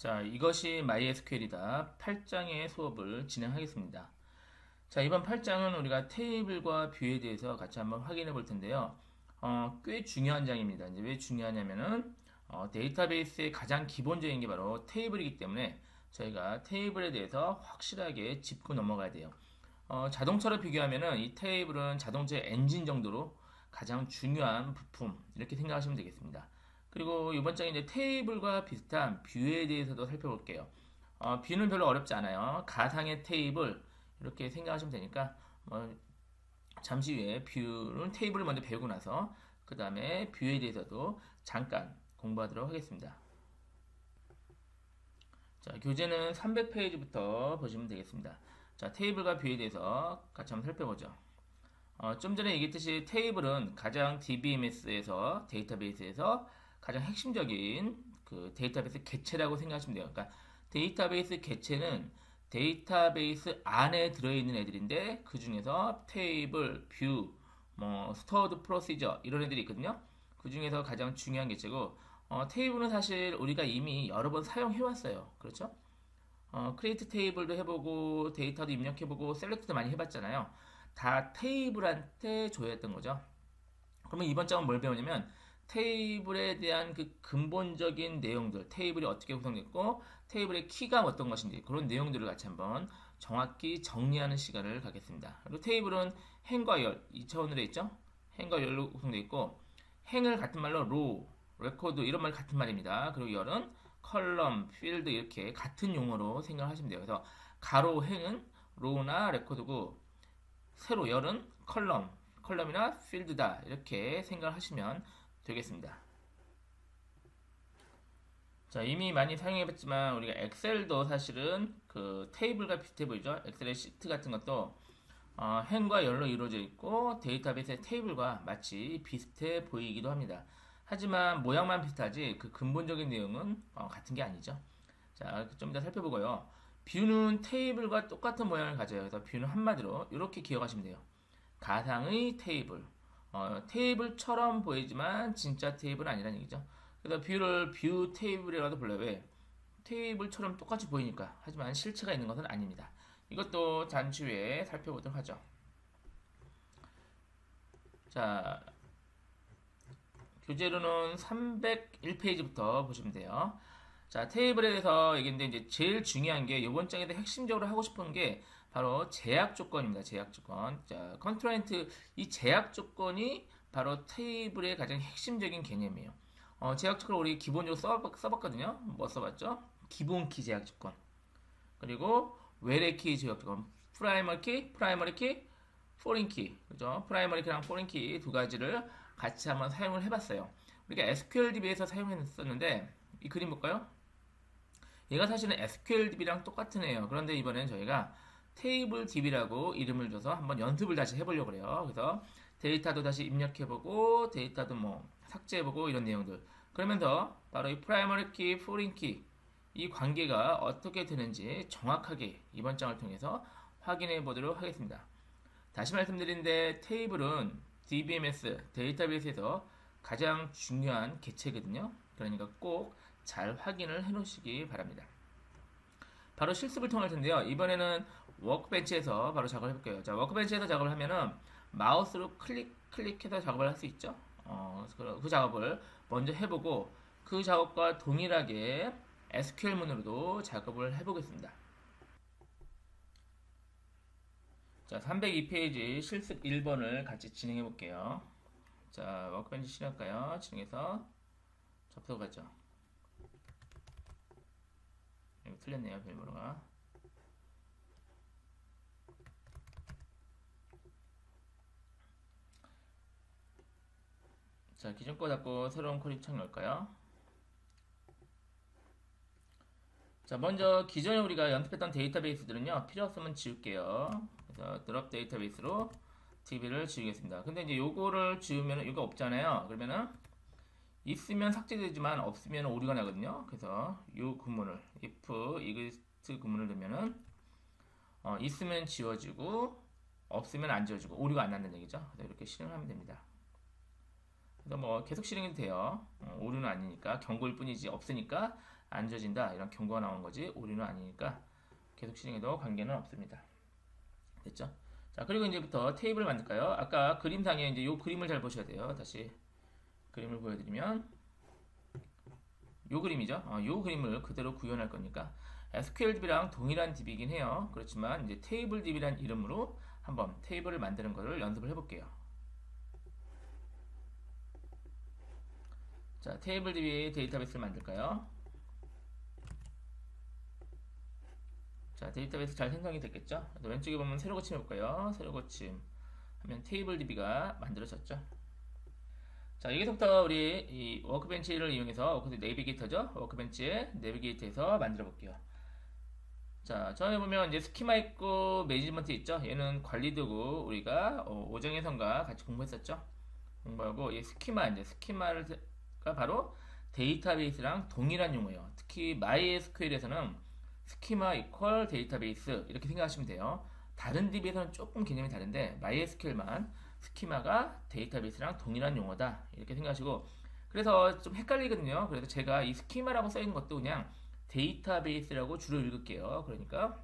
자, 이것이 MySQL이다. 8장의 수업을 진행하겠습니다. 자, 이번 8장은 우리가 테이블과 뷰에 대해서 같이 한번 확인해 볼 텐데요. 꽤 중요한 장입니다. 이제 왜 중요하냐면은 데이터베이스의 가장 기본적인 게 바로 테이블이기 때문에 저희가 테이블에 대해서 확실하게 짚고 넘어가야 돼요. 자동차로 비교하면은 이 테이블은 자동차의 엔진 정도로 가장 중요한 부품 이렇게 생각하시면 되겠습니다. 그리고 이번 장에 이제 테이블과 비슷한 뷰에 대해서도 살펴볼게요. 뷰는 별로 어렵지 않아요. 가상의 테이블 이렇게 생각하시면 되니까 잠시 후에 뷰는 테이블을 먼저 배우고 나서 그 다음에 뷰에 대해서도 잠깐 공부하도록 하겠습니다. 자, 교재는 300페이지부터 보시면 되겠습니다. 자, 테이블과 뷰에 대해서 같이 한번 살펴보죠. 좀 전에 얘기했듯이 테이블은 가장 DBMS에서 데이터베이스에서 가장 핵심적인 그 데이터베이스 개체라고 생각하시면 돼요. 그러니까 데이터베이스 개체는 데이터베이스 안에 들어있는 애들인데 그 중에서 테이블, 뷰, 스토어드 프로시저 이런 애들이 있거든요. 그 중에서 가장 중요한 개체고 테이블은 사실 우리가 이미 여러 번 사용해 왔어요. 그렇죠? 크리에이트 테이블도 해보고 데이터도 입력해보고 셀렉트도 많이 해봤잖아요. 다 테이블한테 줘야 했던 거죠. 그러면 이번 장은 뭘 배우냐면 테이블에 대한 그 근본적인 내용들, 테이블이 어떻게 구성됐고 테이블의 키가 어떤 것인지 그런 내용들을 같이 한번 정확히 정리하는 시간을 갖겠습니다. 그리고 테이블은 행과 열, 2차원으로 있죠? 행과 열로 구성되어 있고 행을 같은 말로 로, 레코드 이런 말 같은 말입니다. 그리고 열은 컬럼, 필드 이렇게 같은 용어로 생각하시면 돼요. 그래서 가로 행은 로나 레코드고 세로 열은 컬럼이나 필드다 이렇게 생각하시면 되겠습니다. 자, 이미 많이 사용해봤지만 우리가 엑셀도 사실은 그 테이블과 비슷해 보이죠? 엑셀의 시트 같은 것도 행과 열로 이루어져 있고 데이터베이스의 테이블과 마치 비슷해 보이기도 합니다. 하지만 모양만 비슷하지 그 근본적인 내용은 같은 게 아니죠. 자, 좀 이따 살펴보고요. 뷰는 테이블과 똑같은 모양을 가져요. 그래서 뷰는 한마디로 이렇게 기억하시면 돼요. 가상의 테이블. 테이블처럼 보이지만 진짜 테이블은 아니라는 얘기죠. 그래서 뷰를 뷰 테이블이라도 불러요. 왜? 테이블처럼 똑같이 보이니까. 하지만 실체가 있는 것은 아닙니다. 이것도 잠시 후에 살펴보도록 하죠. 자, 교재로는 301페이지부터 보시면 돼요. 자, 테이블에 대해서 얘기했는데 이제 제일 중요한 게 이번 장에서 핵심적으로 하고 싶은 게 바로 제약 조건입니다. 제약 조건. 자, 컨트레인트 이 제약 조건이 바로 테이블의 가장 핵심적인 개념이에요. 제약 조건 우리 기본적으로 써봤거든요. 뭐 써봤죠? 기본 키 제약 조건. 그리고 외래 키 제약 조건. 프라이머리 키, 포린 키. 그죠? 프라이머리 키랑 포린 키 두 가지를 같이 한번 사용을 해봤어요. 우리가 SQL DB에서 사용했었는데 이 그림 볼까요? 얘가 사실은 SQL DB랑 똑같은 애예요. 그런데 이번엔 저희가 테이블 DB라고 이름을 줘서 한번 연습을 다시 해보려고 그래요. 그래서 데이터도 다시 입력해보고 데이터도 뭐 삭제해보고 이런 내용들. 그러면서 바로 이 프라이머리 키, 포린 키 이 관계가 어떻게 되는지 정확하게 이번 장을 통해서 확인해 보도록 하겠습니다. 다시 말씀드린데 테이블은 DBMS 데이터베이스에서 가장 중요한 개체거든요. 그러니까 꼭 잘 확인을 해 놓으시기 바랍니다. 바로 실습을 통할 텐데요. 이번에는 워크벤치에서 바로 작업을 해볼게요. 자, 워크벤치에서 작업을 하면은 마우스로 클릭해서 작업을 할 수 있죠. 그 작업을 먼저 해보고 그 작업과 동일하게 SQL문으로도 작업을 해보겠습니다. 자, 302페이지 실습 1번을 같이 진행해 볼게요. 자, 워크벤치 실행할까요? 진행해서 접속하죠. 이거 틀렸네요, 별번호가. 자, 기존 거 닫고 새로운 코드 창열까요? 자, 먼저 기존에 우리가 연습했던 데이터베이스들은요, 필요 없으면 지울게요. 그래서 드롭 데이터베이스로 DB를 지우겠습니다. 근데 이제 요거를 지우면 이거 없잖아요. 그러면은 있으면 삭제되지만 없으면 오류가 나거든요. 그래서 이 구문을 if exist 구문을 넣으면은 있으면 지워지고 없으면 안 지워지고 오류가 안 난다는 얘기죠. 그래서 이렇게 실행을 하면 됩니다. 그래서 뭐 계속 실행해도 돼요. 오류는 아니니까 경고일 뿐이지 없으니까 안 져진다 이런 경고가 나온 거지 오류는 아니니까 계속 실행해도 관계는 없습니다. 됐죠? 자 그리고 이제부터 테이블 만들까요? 아까 그림상에 이제 요 그림을 잘 보셔야 돼요. 다시 그림을 보여드리면 요 그림이죠. 요 그림을 그대로 구현할 거니까 SQL DB랑 동일한 DB이긴 해요. 그렇지만 이제 테이블 DB란 이름으로 한번 테이블을 만드는 것을 연습을 해볼게요. 자, 테이블 DB 데이터베이스를 만들까요? 자, 데이터베이스 잘 생성이 됐겠죠? 왼쪽에 보면 새로 고침 해볼까요? 새로 고침 하면 테이블 DB가 만들어졌죠. 자, 여기서부터 우리 이 워크벤치를 이용해서 내비게이터죠? 워크벤치의 내비게이터에서 만들어 볼게요. 자, 전에 보면 이제 스키마 있고 매니지먼트 있죠? 얘는 관리 도구 우리가 오정혜선과 같이 공부했었죠? 공부하고 이 스키마 이제 스키마가 바로 데이터베이스랑 동일한 용어예요. 특히 MySQL에서는 스키마 이퀄 데이터베이스 이렇게 생각하시면 돼요. 다른 DB에서는 조금 개념이 다른데 MySQL만 스키마가 데이터베이스랑 동일한 용어다 이렇게 생각하시고 그래서 좀 헷갈리거든요. 그래서 제가 이 스키마라고 써있는 것도 그냥 데이터베이스라고 주로 읽을게요. 그러니까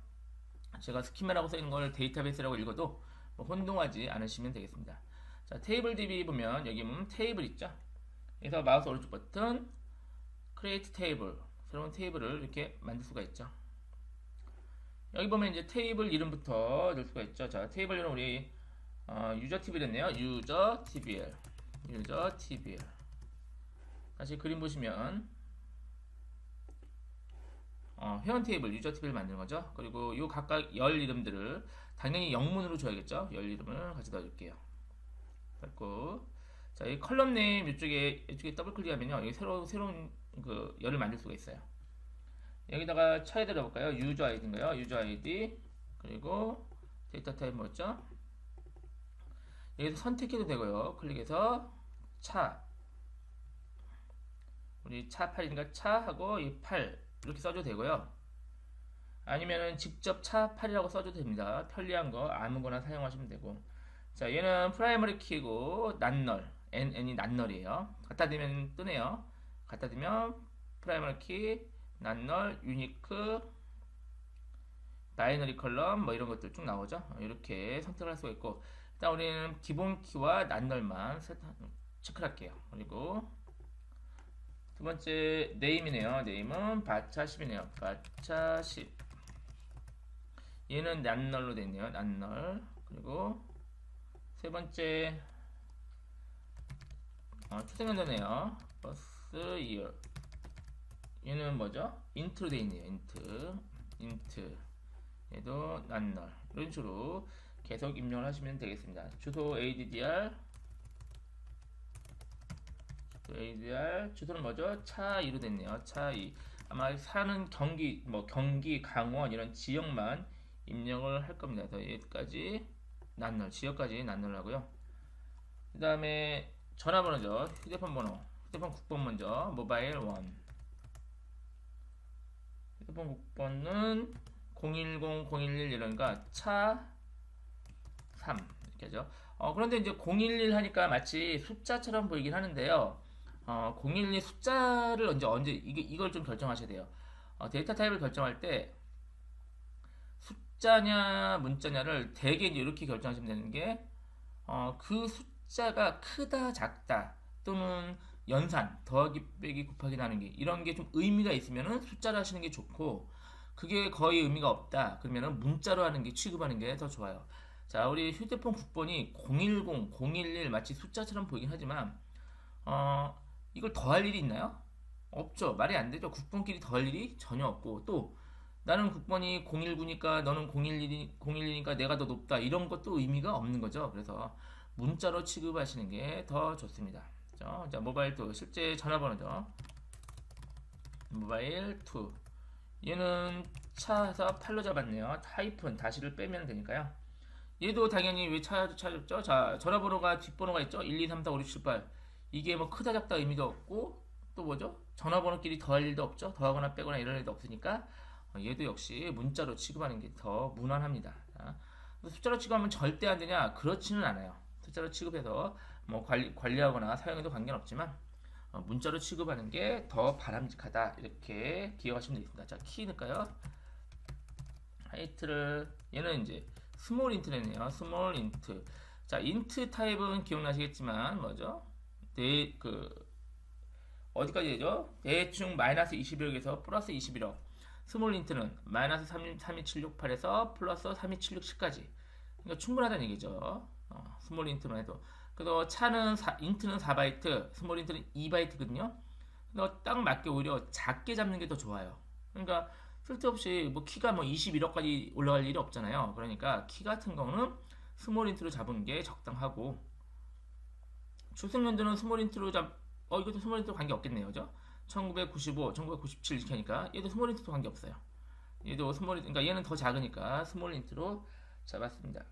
제가 스키마라고 써있는 걸 데이터베이스라고 읽어도 뭐 혼동하지 않으시면 되겠습니다. 자, 테이블 DB 보면 여기 보면 테이블 있죠. 그래서 마우스 오른쪽 버튼 Create Table 새로운 테이블을 이렇게 만들 수가 있죠. 여기 보면 이제 테이블 이름부터 넣을 수가 있죠. 자, 테이블 이름 우리 유저 TB였네요. 유저 TBL 유저 TBL 다시 그림 보시면 회원 테이블 유저 TB를 만드는 거죠. 그리고 요 각각 열 이름들을 당연히 영문으로 줘야겠죠. 열 이름을 같이 넣어줄게요. 됐고, 자, 이 컬럼 네임 이쪽에 더블 클릭하면요, 여기 새로운 그 열을 만들 수가 있어요. 여기다가 차에다 넣어볼까요? 유저 아이디인가요? 유저 아이디 그리고 데이터 타입 뭐였죠? 여기서 선택해도 되고요. 클릭해서 차 우리 차 8인가 차하고 이 8 이렇게 써줘도 되고요. 아니면은 직접 차 8이라고 써줘도 됩니다. 편리한 거 아무거나 사용하시면 되고. 자, 얘는 프라이머리 키고 낱널 n이 낱널이에요. 갖다 대면 뜨네요. 갖다 대면 프라이머리 키 낱널 유니크 바이너리 컬럼 뭐 이런 것들 쭉 나오죠. 이렇게 선택을 할 수가 있고 일단 우리는 기본 키와 낱널만 체크를 할게요. 그리고 두 번째 네임이네요. 네임은 바차10이네요. 바차10 얘는 낱널로 되어 있네요. 낱널 그리고 세 번째 초생연도네요. 버스 이어 얘는 뭐죠? 인트로 되어 있네요. 인트 얘도 낱널 이런 식으로 계속 입력을 하시면 되겠습니다. 주소 ADR 주소는 뭐죠? 차2로 됐네요. 차2 아마 사는 경기 강원 이런 지역만 입력을 할 겁니다. 그래서 여기까지 낱널 지역까지 낱널 하고요. 그 다음에 전화번호죠. 휴대폰 번호 휴대폰 국번 먼저 모바일 1 휴대폰 국번은 010-011 이러니까 차 3 이렇게 하죠. 그런데 이제 011 하니까 마치 숫자처럼 보이긴 하는데요. 012 숫자를 언제 이걸 좀 결정하셔야 돼요. 데이터 타입을 결정할 때 숫자냐 문자냐를 대개 이제 이렇게 결정하시면 되는 게 그 숫자가 크다 작다 또는 연산 더하기 빼기 곱하기 나누기 이런 게 좀 의미가 있으면은 숫자로 하시는 게 좋고 그게 거의 의미가 없다 그러면은 문자로 하는 게 취급하는 게 더 좋아요. 자, 우리 휴대폰 국번이 010, 011 마치 숫자처럼 보이긴 하지만 이걸 더할 일이 있나요? 없죠. 말이 안 되죠. 국번끼리 더할 일이 전혀 없고 또 나는 국번이 019니까 너는 011이니까 내가 더 높다 이런 것도 의미가 없는 거죠. 그래서 문자로 취급하시는 게 더 좋습니다. 자, 모바일 2 실제 전화번호죠. 모바일 2 얘는 차에서 8로 잡았네요. 하이픈 다시를 빼면 되니까요. 얘도 당연히 왜 찾았죠? 자, 전화번호가 뒷번호가 있죠? 1, 2, 3, 4, 5, 6, 7, 8 이게 뭐 크다 작다 의미도 없고 또 뭐죠? 전화번호끼리 더할 일도 없죠? 더하거나 빼거나 이런 일도 없으니까 얘도 역시 문자로 취급하는 게 더 무난합니다. 자, 숫자로 취급하면 절대 안 되냐? 그렇지는 않아요. 숫자로 취급해서 뭐 관리하거나 사용해도 관계는 없지만 문자로 취급하는 게 더 바람직하다 이렇게 기억하시면 되겠습니다. 자, 키 넣을까요? 하이트를 얘는 이제 스몰 인트네요. 스몰 인트. 자, 인트 타입은 기억나시겠지만 뭐죠? 어디까지 되죠? 대충 마이너스 21억에서 플러스 21억. 스몰 인트는 마이너스 32768에서 플러스 32767까지. 그러니까 충분하다는 얘기죠. 스몰 인트만 해도. 그래서 인트는 4바이트, 스몰 인트는 2바이트거든요. 그래서 딱 맞게 오히려 작게 잡는 게 더 좋아요. 그러니까 쓸데없이 뭐 키가 뭐 21억까지 올라갈 일이 없잖아요. 그러니까 키 같은 경우는 스몰 인트로 잡은 게 적당하고, 출생 연도는 스몰 인트로 이것도 스몰 인트로 관계 없겠네요. 그죠? 1995, 1997 이렇게 하니까 얘도 스몰 인트로 관계 없어요. 얘도 그러니까 얘는 더 작으니까 스몰 인트로 잡았습니다.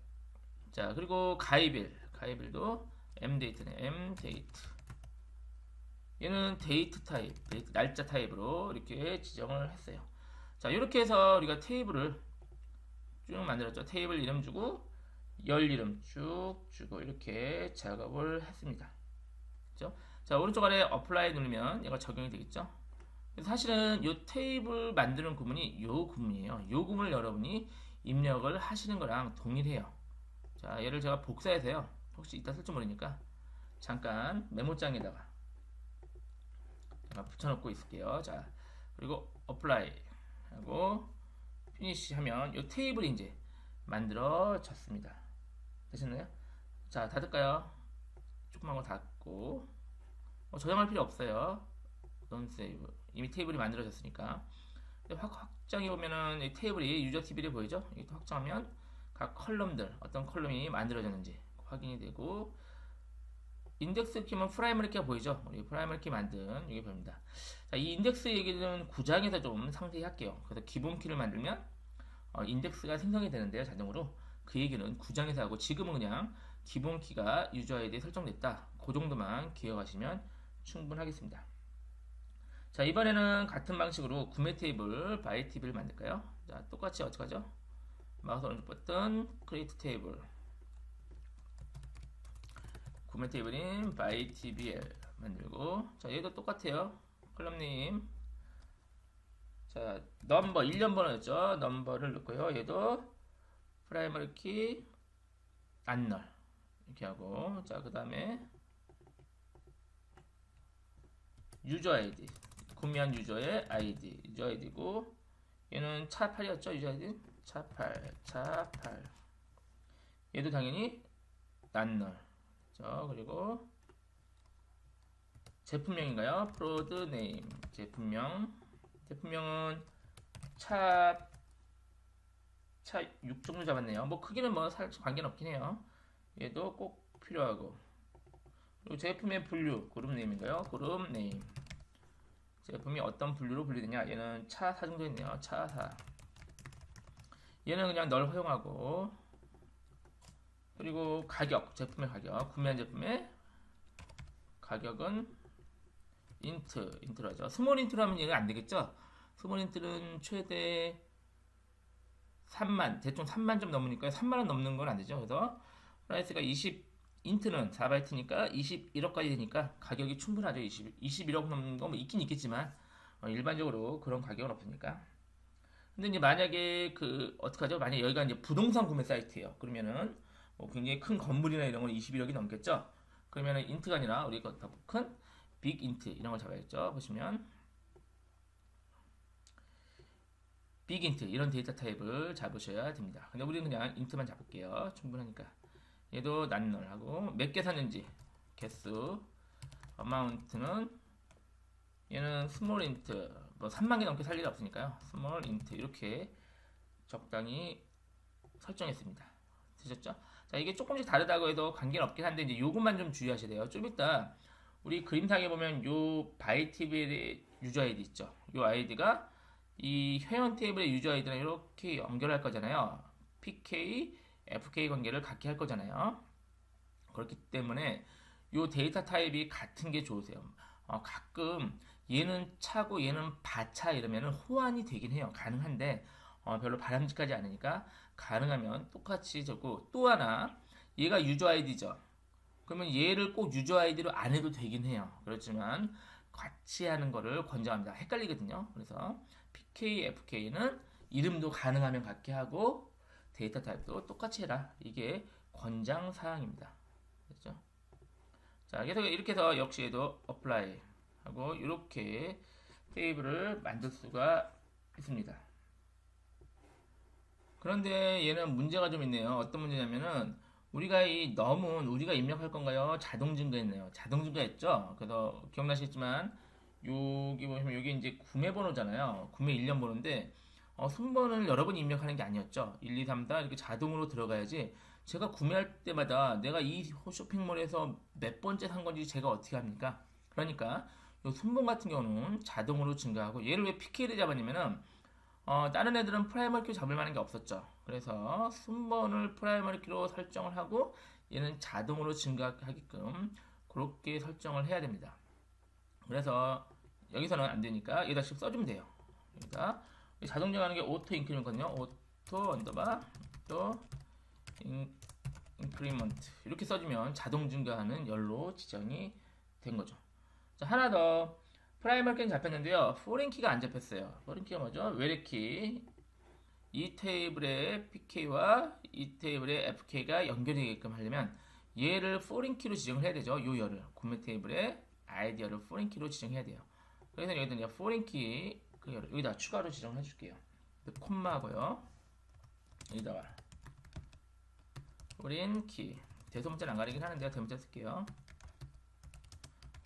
자, 그리고 가입일도 mdate네. mdate. 얘는 데이트 타입, 날짜 타입으로 이렇게 지정을 했어요. 자, 이렇게 해서 우리가 테이블을 쭉 만들었죠. 테이블 이름 주고 열 이름 쭉 주고 이렇게 작업을 했습니다. 그렇죠? 자, 오른쪽 아래 어플라이 누르면 얘가 적용이 되겠죠. 사실은 이 테이블 만드는 구문이 요 구문이에요. 요 구문을 여러분이 입력을 하시는 거랑 동일해요. 자, 얘를 제가 복사해서요. 혹시 이따 쓸지 모르니까 잠깐 메모장에다가 붙여놓고 있을게요. 자, 그리고 어플라이 하고 피니시 하면 이 테이블이 이제 만들어졌습니다. 되셨나요? 자, 닫을까요? 조그만 거 닫고 저장할 필요 없어요. Don't save. 이미 테이블이 만들어졌으니까. 확장해 보면은 이 테이블이 유저 TV를 보이죠? 이것도 확장하면 각 컬럼들 어떤 컬럼이 만들어졌는지 확인이 되고, 인덱스 키면 프라이머리 키가 보이죠? 우리 프라이머리 키 만든 이게 보입니다. 자, 이 인덱스 얘기는 9장에서 좀 상세히 할게요. 그래서 기본 키를 만들면 인덱스가 생성이 되는데요, 자동으로. 그 얘기는 9장에서 하고, 지금은 그냥 기본 키가 유저 아이디에 설정됐다. 그 정도만 기억하시면 충분하겠습니다. 자, 이번에는 같은 방식으로 구매 테이블, 바이 TV를 만들까요? 자, 똑같이 어떻게 하죠? 마우스 오른쪽 버튼, 크리에이트 테이블. 구매 테이블인 by TBL 만들고, 자, 얘도 똑같아요. 컬럼 네임. 자, 넘버 1년 번호였죠. 넘버를 넣고요. 얘도 프라이머리 키 안널 이렇게 하고, 자, 그 다음에 유저 아이디, 구매한 유저의 아이디, 유저 아이디고, 얘는 차8이었죠. 유저 아이디 차8. 얘도 당연히 안널. 자, 그리고 제품명인가요? 프로드 네임. 제품명은 차 6 정도 잡았네요. 뭐 크기는 뭐 살짝 관계는 없긴 해요. 얘도 꼭 필요하고, 그리고 제품의 분류, 그룹 네임인가요? 그룹 네임. 제품이 어떤 분류로 분류되냐? 얘는 차 4 정도 있네요. 차 4. 얘는 그냥 널 허용하고, 그리고 가격, 제품의 가격, 구매한 제품의 가격은 인트로 하죠. 스몰 인트로 하면 얘가 안 되겠죠? 스몰 인트는 최대 3만, 대충 3만 좀 넘으니까 3만원 넘는 건 안 되죠. 그래서 프라이스가 인트는 4바이트니까 21억까지 되니까 가격이 충분하죠. 21억 넘는 거 뭐 있긴 있겠지만 일반적으로 그런 가격은 없으니까. 근데 이제 만약에 어떡하죠? 만약에 여기가 이제 부동산 구매 사이트예요. 그러면은 뭐 굉장히 큰 건물이나 이런 건 21억이 넘겠죠. 그러면은 인트가 아니라 우리가 더 큰 빅 인트 이런 걸 잡아야겠죠. 보시면 빅 인트 이런 데이터 타입을 잡으셔야 됩니다. 근데 우리는 그냥 인트만 잡을게요. 충분하니까. 얘도 난널하고, 몇 개 샀는지 개수, 어마운트는 얘는 스몰 인트, 뭐 3만 개 넘게 살 일이 없으니까요. 스몰 인트 이렇게 적당히 설정했습니다. 되셨죠? 자, 이게 조금씩 다르다고 해도 관계는 없긴 한데 이제 요것만 좀 주의하셔야 돼요. 좀 이따 우리 그림상에 보면 요 바이티비의 유저 아이디 있죠. 요 아이디가 이 회원 테이블의 유저 아이디랑 이렇게 연결할 거잖아요. PK, FK 관계를 갖게 할 거잖아요. 그렇기 때문에 요 데이터 타입이 같은 게 좋으세요. 가끔 얘는 차고 얘는 바차 이러면은 호환이 되긴 해요. 가능한데 별로 바람직하지 않으니까 가능하면 똑같이 적고, 또 하나 얘가 유저 아이디죠. 그러면 얘를 꼭 유저 아이디로 안 해도 되긴 해요. 그렇지만 같이 하는 거를 권장합니다. 헷갈리거든요. 그래서 PK, FK는 이름도 가능하면 같게 하고 데이터 타입도 똑같이 해라. 이게 권장 사항입니다. 됐죠? 자, 계속 이렇게 해서 역시 얘도 apply 하고 이렇게 테이블을 만들 수가 있습니다. 그런데 얘는 문제가 좀 있네요. 어떤 문제냐면은 우리가 이 넘은 우리가 입력할 건가요? 자동 증가했네요. 자동 증가했죠? 그래서 기억나시겠지만 여기 보시면 여기 이제 구매 번호잖아요. 구매 일련 번호인데 순번을 여러 번 입력하는 게 아니었죠. 1, 2, 3, 4 이렇게 자동으로 들어가야지. 제가 구매할 때마다 내가 이 쇼핑몰에서 몇 번째 산 건지 제가 어떻게 합니까? 그러니까 이 순번 같은 경우는 자동으로 증가하고 얘를 왜 PK를 잡았냐면은 다른 애들은 프라이머리 키로 잡을 만한 게 없었죠. 그래서 순번을 프라이머리 키로 설정을 하고 얘는 자동으로 증가하게끔 그렇게 설정을 해야 됩니다. 그래서 여기서는 안 되니까 여기다 씩 써주면 돼요. 여기다 자동 증가하는 게 오토 인크리먼트거든요. 오토 언더바 또 인크리먼트 이렇게 써주면 자동 증가하는 열로 지정이 된 거죠. 자, 하나 더 프라이머리 키는 잡혔는데요. 포린 키가 안 잡혔어요. 포린 키가 뭐죠? 외래 키. 이 테이블의 PK와 이 테이블의 FK가 연결되게끔 하려면 얘를 포린 키로 지정을 해야 되죠. 요 열을 구매 테이블의 아이디어를 포린 키로 지정해야 돼요. 그래서 여기다 이제 포린 키 그 열을 여기다 추가로 지정해 줄게요. 콤마고요. 여기다가 포린 키 대소문자는 안 가리긴 하는데요. 대문자 쓸게요.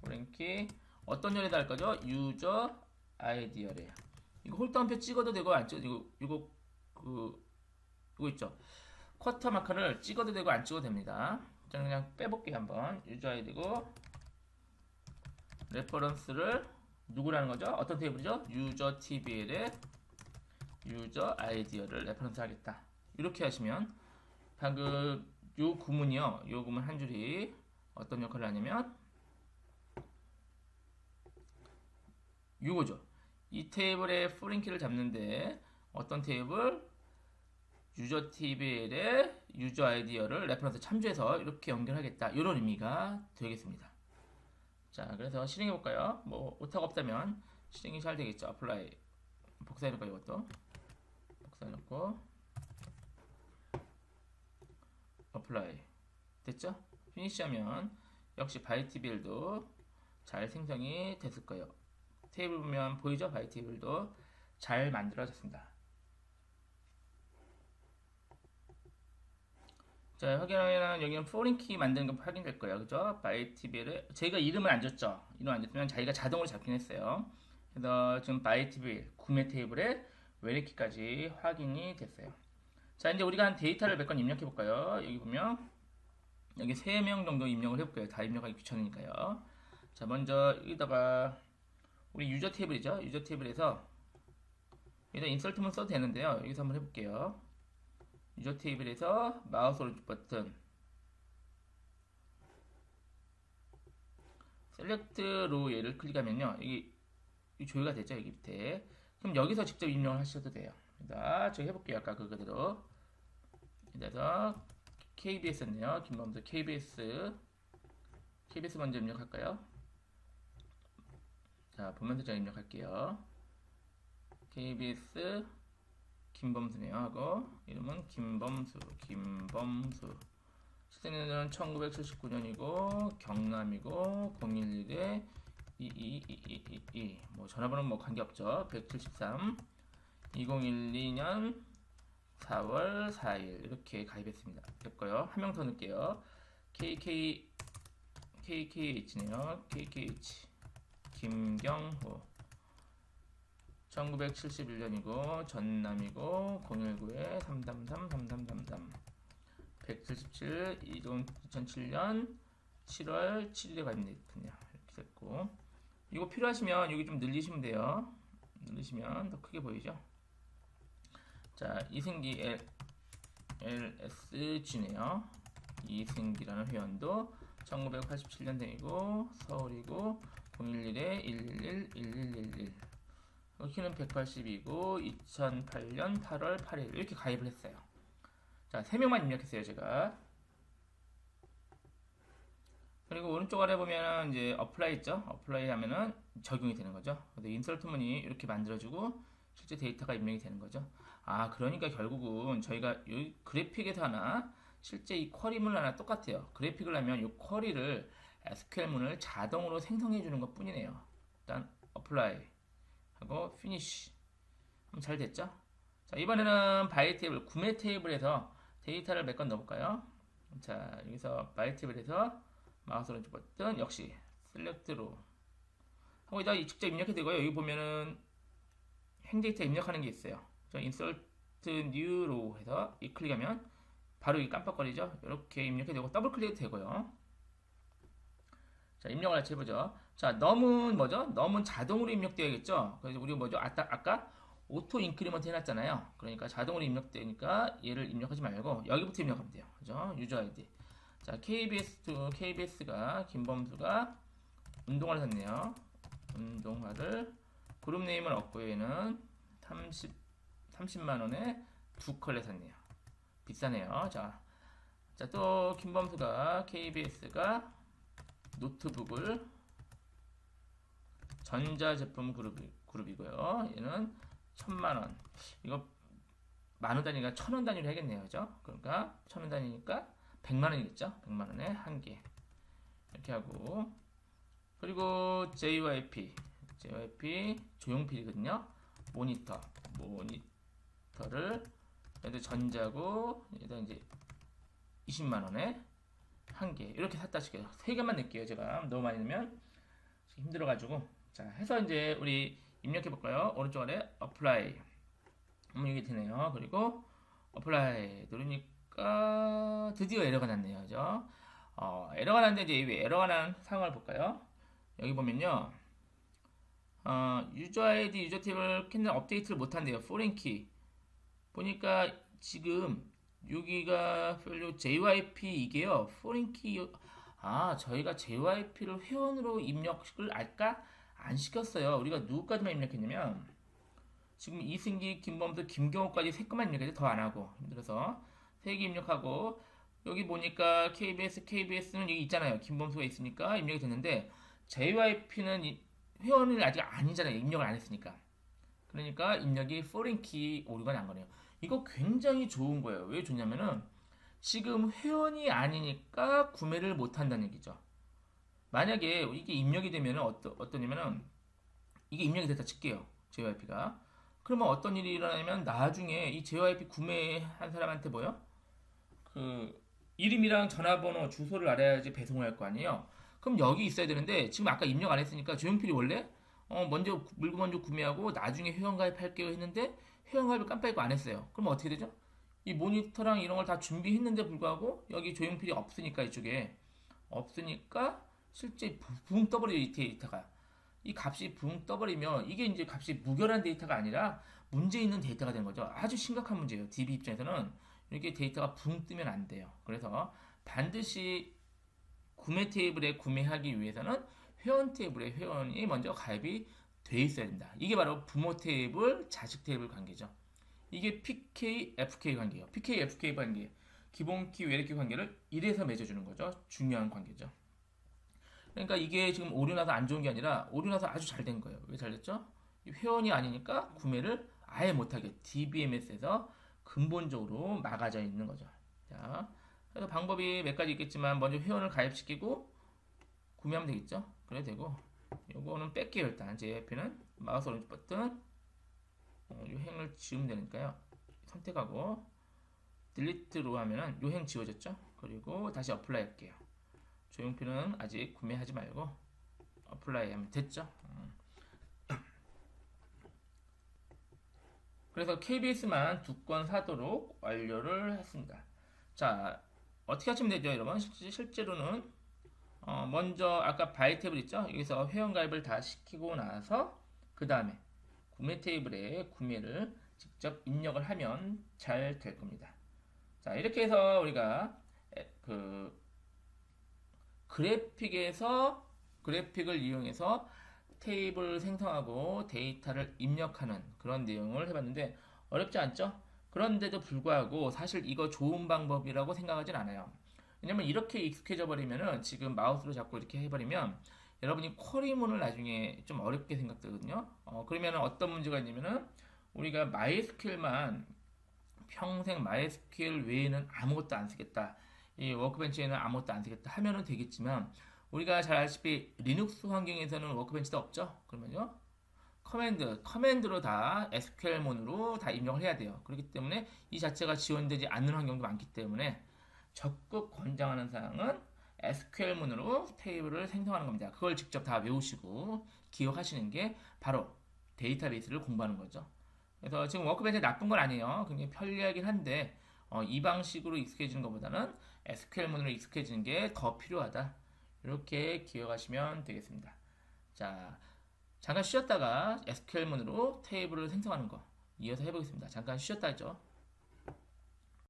포린 키 어떤 열에다 할 거죠? 유저 아이디 열에. 이거 홀더 한 표 찍어도 되고 안 찍어도 이거 있죠. 쿼터 마커를 찍어도 되고 안 찍어도 됩니다. 저는 그냥 빼볼게요. 한번 유저 아이디고 레퍼런스를 누구라는 거죠? 어떤 테이블이죠? 유저 TBL의 유저 아이디어를 레퍼런스 하겠다. 이렇게 하시면 방금 요 구문이요. 요 구문 한 줄이 어떤 역할을 하냐면 요거죠. 이 테이블의 포린 키를 잡는데 어떤 테이블? 유저 TBL의 유저 아이디어를 레퍼런스 참조해서 이렇게 연결하겠다. 이런 의미가 되겠습니다. 자, 그래서 실행해 볼까요? 뭐 오타가 없다면 실행이 잘 되겠죠. apply 복사해 놓을까요? 이것도 복사해 놓고 apply 됐죠? 피니시 하면 역시 바이티빌도 잘 생성이 됐을 거예요. 테이블 보면 보이죠? 바이티빌도 잘 만들어졌습니다. 자, 확인하면 여기는 포린 키 만드는 거 확인될 거예요. 그죠? 바이티빌을 제가 이름을 안 줬죠. 이름 안 줬으면 자기가 자동으로 잡긴 했어요. 그래서 지금 바이티빌 구매 테이블에 외래키까지 확인이 됐어요. 자, 이제 우리가 한 데이터를 몇 건 입력해 볼까요? 여기 보면 여기 3명 정도 입력을 해볼게요. 다 입력하기 귀찮으니까요. 자, 먼저 여기다가 우리 유저 테이블이죠. 유저 테이블에서 여기다 인설트만 써도 되는데요. 여기서 한번 해볼게요. 유저 테이블에서 마우스 오른쪽 버튼 셀렉트 로우 얘를 클릭하면요. 여기 조회가 되죠. 여기 밑에. 그럼 여기서 직접 입력을 하셔도 돼요. 자, 제가 해볼게요. 아까 그거대로. 그래서 KBS였네요. 김범수 KBS 먼저 입력할까요? 자, 보면서 제가 입력할게요. KBS 김범수네요. 하고 이름은 김범수 출생년은 1979년이고 경남이고 011에 2222 뭐 전화번호는 뭐 관계없죠. 173 2012년 4월 4일 이렇게 가입했습니다. 됐고요. 한 명 더 넣을게요. KKH네요. KKH 김경호 1971년이고 전남이고 019에 333 177 2007년 7월 7일에 가입됐군요. 이렇게 됐고 이거 필요하시면 여기 좀 늘리시면 돼요. 늘리시면 더 크게 보이죠. 자, 이승기 LSG네요. 이승기라는 회원도 1987년생이고 서울이고 011에 111 키는 180이고 2008년 8월 8일 이렇게 가입을 했어요. 자, 3명만 입력했어요. 제가 그리고 오른쪽 아래 보면은 이제 어플라이 있죠? 어플라이 하면은 적용이 되는 거죠. 근데 인서트 문이 이렇게 만들어지고 실제 데이터가 입력이 되는 거죠. 아, 그러니까 결국은 저희가 이 그래픽에서 하나 실제 이 쿼리문을 하나 똑같아요. 그래픽을 하면 이 쿼리를 SQL문을 자동으로 생성해 주는 것 뿐이네요. 일단 어플라이 하고 피니쉬 하면 잘 됐죠? 자, 이번에는 바이 테이블, 구매 테이블에서 데이터를 몇 건 넣어볼까요? 자, 여기서 바이 테이블에서 마우스 오른쪽 버튼 역시 셀렉트로 하고 이다 직접 입력이 되고요. 여기 보면은 행데이터 입력하는 게 있어요. 저 인서트 뉴로 해서 이 클릭하면 바로 이 깜빡거리죠. 이렇게 입력이 되고 더블 클릭도 되고요. 자, 입력을 같이 해보죠. 자, 넘은 뭐죠? 넘은 자동으로 입력되어야겠죠. 그래서 우리가 뭐죠? 아까 오토 인크리먼트 해놨잖아요. 그러니까 자동으로 입력되니까 얘를 입력하지 말고 여기부터 입력하면 돼요. 그죠? 유저 아이디. 자, KBS가 김범수가 운동화를 샀네요. 운동화를 그룹 네임을 얻고 얘는 30만 원에 두 컬레 샀네요. 비싸네요. 자, 또 김범수가 KBS가 노트북을 전자제품 그룹이고요. 얘는 1,000만 원. 이거 만원 단위가 1,000원 단위로 해야겠네요. 그죠? 그러니까 1,000원 단위니까 100만 원이겠죠? 100만 원에 한 개. 이렇게 하고 그리고 JYP 조용필이거든요. 모니터를 얘도 전자고 얘도 이제 20만 원에 한 개. 이렇게 샀다 칠게요. 세 개만 낼게요. 제가 너무 많이 넣으면 힘들어가지고. 자, 해서 이제 우리 입력해 볼까요? 오른쪽 아래 어플라이. 이게 되네요. 그리고 어플라이 누르니까 드디어 에러가 났네요. 그죠? 에러가 났는데 이제 왜 에러가 난 상황을 볼까요? 여기 보면요. 유저 아이디, 유저 탭을 캔들 업데이트를 못한대요. 포린 키. 보니까 지금 여기가 별로 JYP 이게요. 포린 키. 저희가 JYP를 회원으로 입력을 아까 안 시켰어요. 우리가 누구까지만 입력했냐면 지금 이승기, 김범수, 김경호까지 세 건만 입력해서 더 안 하고 힘들어서 세 개 입력하고 여기 보니까 KBS는 여기 있잖아요. 김범수가 있으니까 입력이 됐는데 JYP는 회원이 아직 아니잖아요. 입력을 안 했으니까. 그러니까 입력이 foreign key 오류가 난 거네요. 이거 굉장히 좋은 거예요. 왜 좋냐면은 지금 회원이 아니니까 구매를 못 한다는 얘기죠. 만약에 이게 입력이 되면은 어떠냐면은 이게 입력이 됐다 칠게요. JYP가. 그러면 어떤 일이 일어나냐면 나중에 이 JYP 구매한 사람한테 뭐요? 그 이름이랑 전화번호, 주소를 알아야지 배송을 할 거 아니에요. 그럼 여기 있어야 되는데 지금 아까 입력 안 했으니까 조용필이 원래 물건 먼저 구매하고 나중에 회원가입할게요 했는데 회원가입을 깜빡이고 안 했어요. 그럼 어떻게 되죠? 이 모니터랑 이런 걸 다 준비했는데 불구하고 여기 조용필이 없으니까 이쪽에 없으니까 실제 붕 떠버려요. 이 데이터가. 이 값이 붕 떠버리면 이게 이제 값이 무결한 데이터가 아니라 문제 있는 데이터가 되는 거죠. 아주 심각한 문제예요. DB 입장에서는 이렇게 데이터가 붕 뜨면 안 돼요. 그래서 반드시 구매 테이블에 구매하기 위해서는 회원 테이블에 회원이 먼저 가입이 돼 있어야 된다. 이게 바로 부모 테이블, 자식 테이블 관계죠. 이게 PK, FK 관계예요. PK, FK 관계. 기본키, 외래키 관계를 이래서 맺어주는 거죠. 중요한 관계죠. 그러니까 이게 지금 오류 나서 안 좋은 게 아니라 오류 나서 아주 잘 된 거예요. 왜 잘 됐죠? 회원이 아니니까 구매를 아예 못하게 DBMS에서 근본적으로 막아져 있는 거죠. 자, 그래서 방법이 몇 가지 있겠지만 먼저 회원을 가입시키고 구매하면 되겠죠. 그래도 되고 요거는 뺄게요. 일단 JYP는 마우스 오른쪽 버튼 요 행을 지우면 되니까요. 선택하고 딜리트로 하면은 요 행 지워졌죠. 그리고 다시 어플라이 할게요. 조용필은 아직 구매하지 말고 어플라이 하면 됐죠. 그래서 KBS만 2건 사도록 완료를 했습니다. 자, 어떻게 하시면 되죠, 여러분? 실제로는 먼저 아까 바이 테이블 있죠? 여기서 회원가입을 다 시키고 나서 그 다음에 구매 테이블에 구매를 직접 입력을 하면 잘 될 겁니다. 자, 이렇게 해서 우리가 그 그래픽을 이용해서 테이블을 생성하고 데이터를 입력하는 그런 내용을 해봤는데 어렵지 않죠? 그런데도 불구하고 사실 이거 좋은 방법이라고 생각하진 않아요. 왜냐면 이렇게 익숙해져 버리면은 지금 마우스로 잡고 이렇게 해버리면 여러분이 쿼리문을 나중에 좀 어렵게 생각되거든요. 그러면 어떤 문제가 있냐면은 우리가 MySQL만 평생 MySQL 외에는 아무것도 안 쓰겠다. 이 워크벤치에는 아무것도 안 쓰겠다 하면은 되겠지만 우리가 잘 아시다시피 리눅스 환경에서는 워크벤치도 없죠. 그러면요. 커맨드로 다 SQL문으로 다 입력을 해야 돼요. 그렇기 때문에 이 자체가 지원되지 않는 환경도 많기 때문에 적극 권장하는 사항은 SQL문으로 테이블을 생성하는 겁니다. 그걸 직접 다 외우시고 기억하시는 게 바로 데이터베이스를 공부하는 거죠. 그래서 지금 워크벤치 나쁜 건 아니에요. 굉장히 편리하긴 한데 이 방식으로 익숙해지는 것보다는 SQL문으로 익숙해지는 게 더 필요하다. 이렇게 기억하시면 되겠습니다. 자, 잠깐 쉬었다가 SQL문으로 테이블을 생성하는 거 이어서 해보겠습니다. 잠깐 쉬었다 했죠.